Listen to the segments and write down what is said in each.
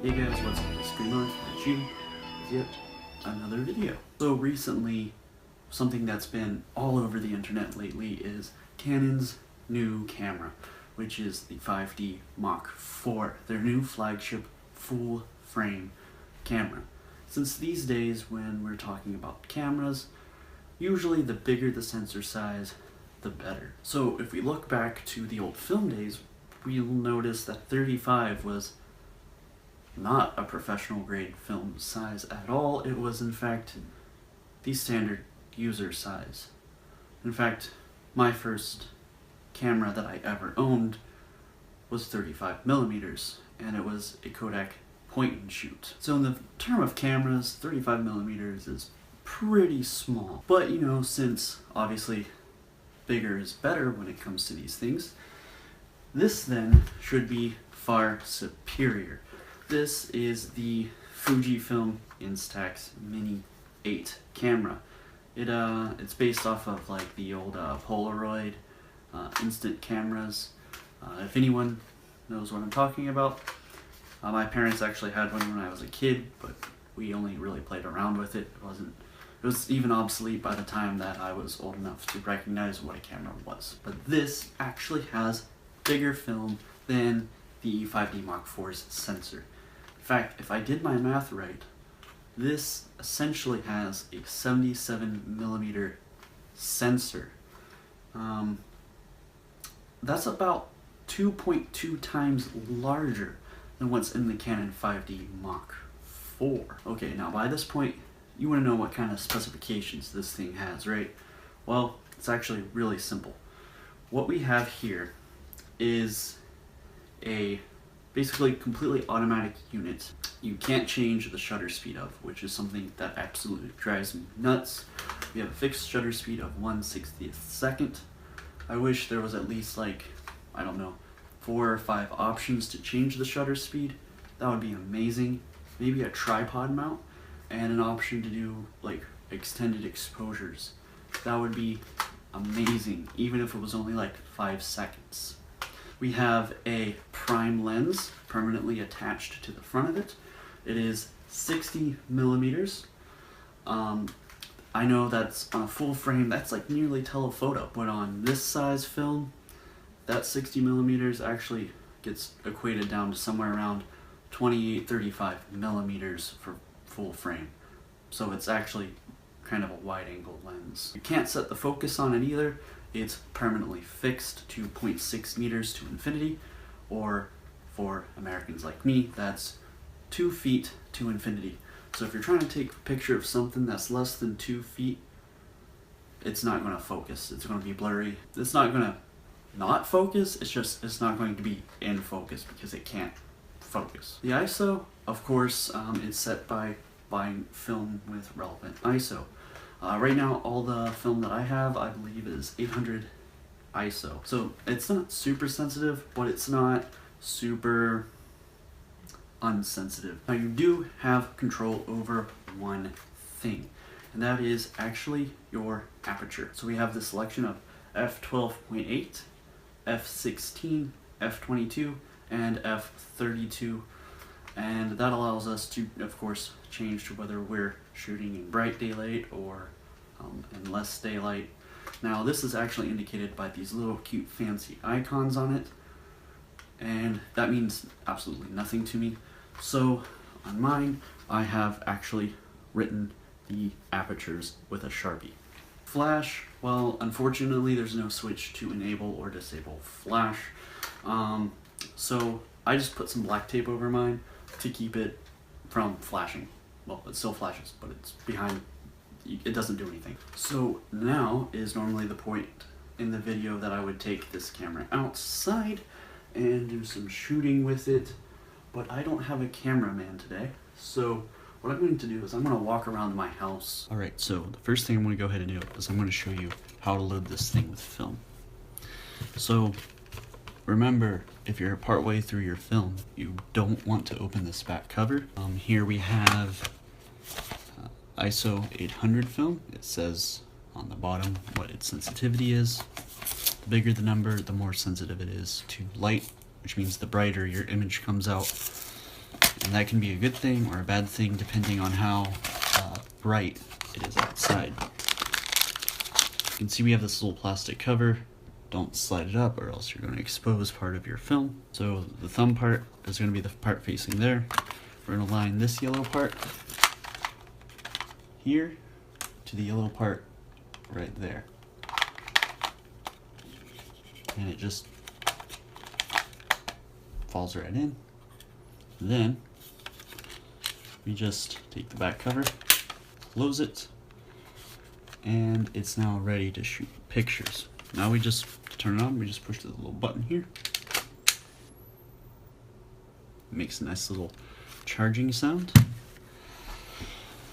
Hey guys, what's up? It's Screamer, and you with yet another video. So recently, something that's been all over the internet lately is Canon's new camera, which is the 5D Mark IV, their new flagship full-frame camera. Since these days when we're talking about cameras, usually the bigger the sensor size, the better. So if we look back to the old film days, we'll notice that 35 was not a professional grade film size at all. It was in fact the standard user size. In fact, my first camera that I ever owned was 35 millimeters, and it was a Kodak point and shoot. So in the term of cameras, 35 millimeters is pretty small. But you know, since obviously bigger is better when it comes to these things, this then should be far superior. This is the FujiFilm Instax Mini 8 camera. It's based off of like the old Polaroid instant cameras. If anyone knows what I'm talking about, my parents actually had one when I was a kid, but we only really played around with it. It was even obsolete by the time that I was old enough to recognize what a camera was. But this actually has bigger film than the 5D Mark IV's sensor. In fact, if I did my math right, this essentially has a 77 millimeter sensor. That's about 2.2 times larger than what's in the Canon 5D Mark IV. Okay, now by this point, you want to know what kind of specifications this thing has, right? Well, it's actually really simple. What we have here is a basically completely automatic unit you can't change the shutter speed of, which is something that absolutely drives me nuts. We have a fixed shutter speed of 1/60th second. I wish there was at least like, I don't know, 4 or 5 options to change the shutter speed. That would be amazing. Maybe a tripod mount and an option to do like extended exposures. That would be amazing, even if it was only like 5 seconds. We have a prime lens permanently attached to the front of it. It is 60 millimeters. I know that's on a full frame, that's like nearly telephoto, but on this size film, that 60 millimeters actually gets equated down to somewhere around 28-35 millimeters for full frame. So it's actually kind of a wide angle lens. You can't set the focus on it either. It's permanently fixed to 0.6 meters to infinity, or for Americans like me, that's 2 feet to infinity. So if you're trying to take a picture of something that's less than 2 feet, it's not going to focus. It's going to be blurry. It's not going to not focus, it's not going to be in focus because it can't focus. The ISO, of course, is set by buying film with relevant ISO. Right now, all the film that I have, I believe, is 800 ISO. So it's not super sensitive, but it's not super unsensitive. Now you do have control over one thing, and that is actually your aperture. So we have the selection of f12.8, f16, f22, and f32. And that allows us to, of course, change to whether we're shooting in bright daylight or in less daylight. Now this is actually indicated by these little cute fancy icons on it, and that means absolutely nothing to me. So on mine, I have actually written the apertures with a Sharpie. Flash, well, unfortunately there's no switch to enable or disable flash. So I just put some black tape over mine to keep it from flashing. Well, it still flashes, but it's behind, it doesn't do anything. So now is normally the point in the video that I would take this camera outside and do some shooting with it, but I don't have a cameraman today. So what I'm going to do is I'm going to walk around my house. Alright, so the first thing I'm going to go ahead and do is I'm going to show you how to load this thing with film. So remember, if you're partway through your film, you don't want to open this back cover. Here we have ISO 800 film. It says on the bottom what its sensitivity is. The bigger the number, the more sensitive it is to light, which means the brighter your image comes out. And that can be a good thing or a bad thing depending on how bright it is outside. You can see we have this little plastic cover. Don't slide it up or else you're going to expose part of your film. So the thumb part is going to be the part facing there. We're going to line this yellow part here to the yellow part right there. And it just falls right in. Then we just take the back cover, close it, and it's now ready to shoot pictures. Now we just turn it on, we just push the little button here. Makes a nice little charging sound.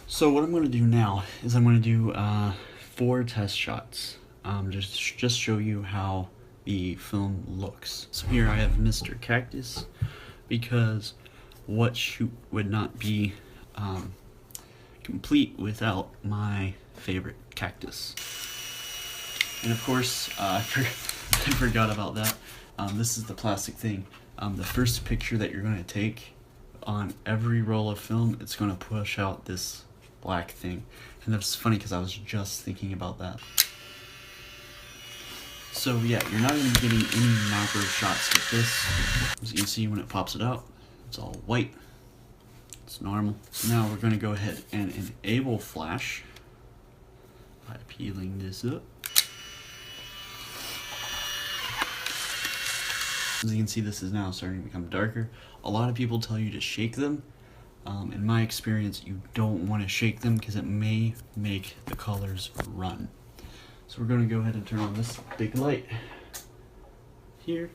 So what I'm going to do now is I'm going to do 4 test shots. Just show you how the film looks. So here I have Mr. Cactus, because what shoot would not be complete without my favorite cactus. And of course, I forgot about that. This is the plastic thing. The first picture that you're going to take on every roll of film, it's going to push out this black thing. And that's funny because I was just thinking about that. So yeah, you're not going to be getting any macro shots with this. As you can see when it pops it out, it's all white. It's normal. So now we're going to go ahead and enable flash by peeling this up. As you can see, this is now starting to become darker. A lot of people tell you to shake them. In my experience, you don't want to shake them because it may make the colors run. So we're going to go ahead and turn on this big light here.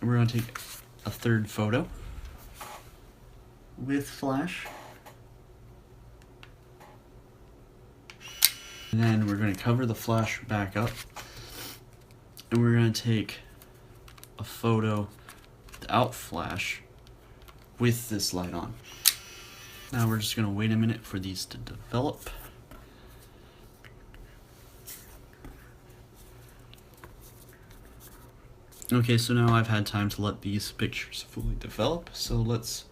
And we're going to take a third photo with flash. And then we're going to cover the flash back up. And we're going to take a photo without flash with this light on. Now we're just going to wait a minute for these to develop. Okay, so now I've had time to let these pictures fully develop, so let's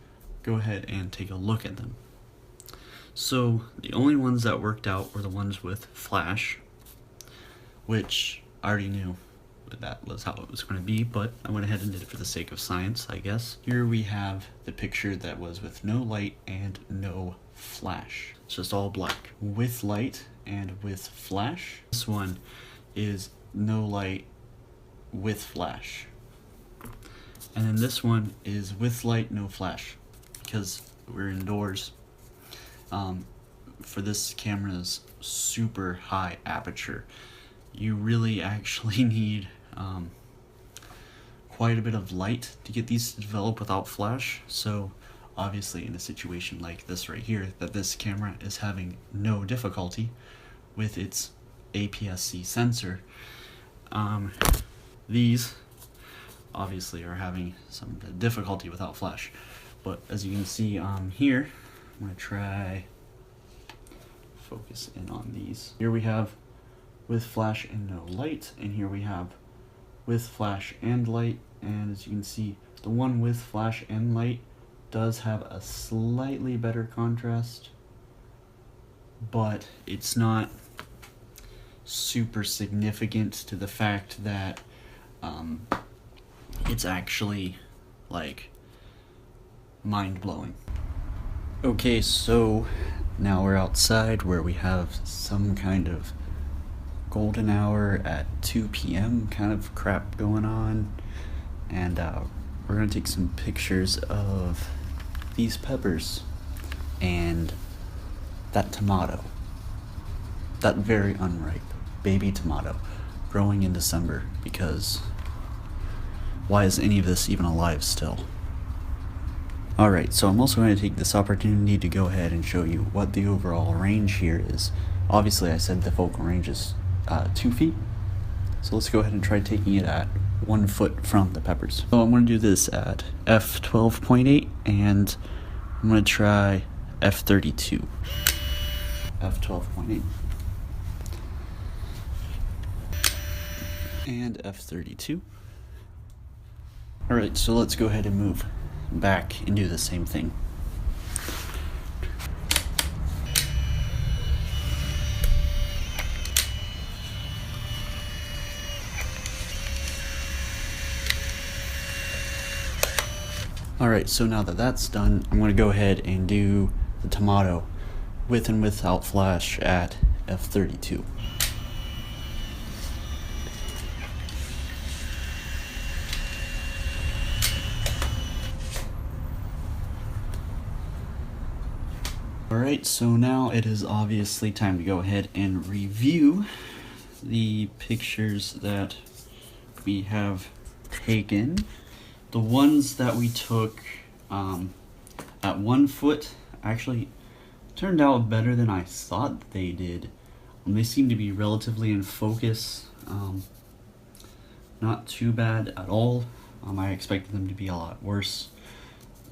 go ahead and take a look at them. So the only ones that worked out were the ones with flash, which I already knew that was how it was going to be, but I went ahead and did it for the sake of science, I guess. Here we have the picture that was with no light and no flash. It's just all black. With light and with flash. This one is no light with flash. And then this one is with light, no flash, because we're indoors. For this camera's super high aperture, you really actually need quite a bit of light to get these to develop without flash. So obviously in a situation like this right here, that this camera is having no difficulty with its APS-C sensor, these obviously are having some difficulty without flash. But as you can see here, I'm going to try focus in on these. Here we have with flash and no light, and here we have with flash and light. And as you can see, the one with flash and light does have a slightly better contrast, but it's not super significant to the fact that it's actually like mind-blowing. Okay, so now we're outside where we have some kind of golden hour at 2 p.m. kind of crap going on, and we're gonna take some pictures of these peppers and that tomato, that very unripe baby tomato growing in December, because why is any of this even alive still? Alright, so I'm also going to take this opportunity to go ahead and show you what the overall range here is. Obviously I said the focal range is 2 feet, so let's go ahead and try taking it at 1 foot from the peppers. So I'm going to do this at f12.8, and I'm going to try f32. f12.8 and f32. Alright, so let's go ahead and move back and do the same thing. Alright, so now that that's done, I'm going to go ahead and do the tomato with and without flash at f32. Alright, so now it is obviously time to go ahead and review the pictures that we have taken. The ones that we took at 1 foot actually turned out better than I thought they did. They seem to be relatively in focus, not too bad at all. I expected them to be a lot worse.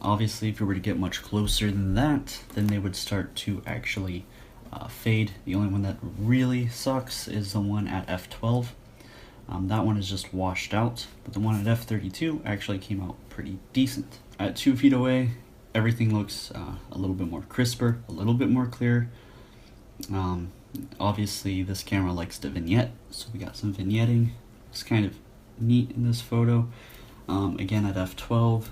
Obviously, if we were to get much closer than that, then they would start to actually fade. The only one that really sucks is the one at f12. That one is just washed out, but the one at f32 actually came out pretty decent. At 2 feet away, everything looks a little bit more crisper, a little bit more clear. Obviously, this camera likes to vignette, so we got some vignetting. It's kind of neat in this photo. Again, at f12,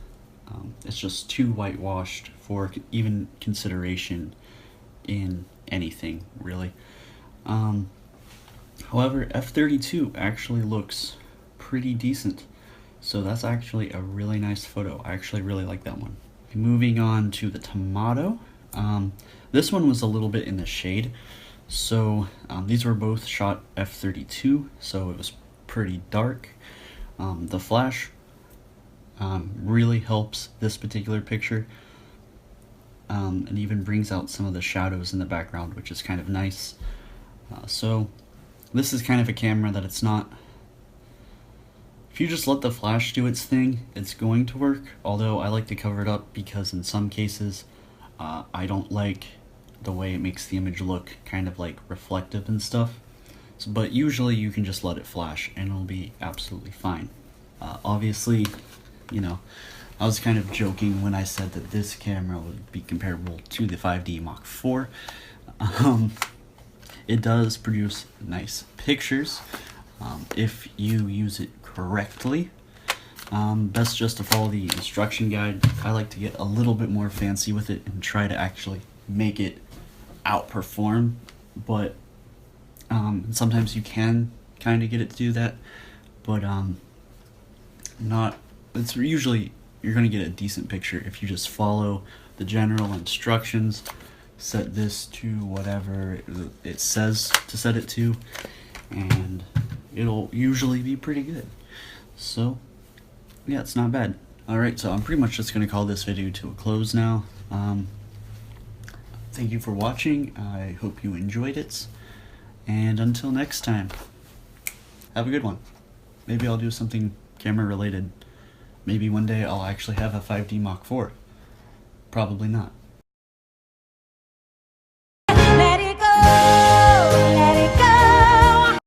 it's just too whitewashed for even consideration in anything, really. However, f32 actually looks pretty decent, so that's actually a really nice photo. I actually really like that one. Moving on to the tomato. This one was a little bit in the shade, so these were both shot f32, so it was pretty dark. The flash really helps this particular picture, and even brings out some of the shadows in the background, which is kind of nice. So this is kind of a camera that it's not, if you just let the flash do its thing, it's going to work, although I like to cover it up because in some cases I don't like the way it makes the image look kind of like reflective and stuff. So, but usually you can just let it flash and it'll be absolutely fine. Obviously, you know, I was kind of joking when I said that this camera would be comparable to the 5D Mark IV. It does produce nice pictures if you use it correctly. Best just to follow the instruction guide. I like to get a little bit more fancy with it and try to actually make it outperform, but sometimes you can kind of get it to do that, but it's usually, you're going to get a decent picture if you just follow the general instructions. Set this to whatever it says to set it to, and it'll usually be pretty good. So yeah, it's not bad. Alright, so I'm pretty much just going to call this video to a close now. Thank you for watching. I hope you enjoyed it, and until next time, have a good one. Maybe I'll do something camera related. Maybe one day I'll actually have a 5D Mark IV. Probably not.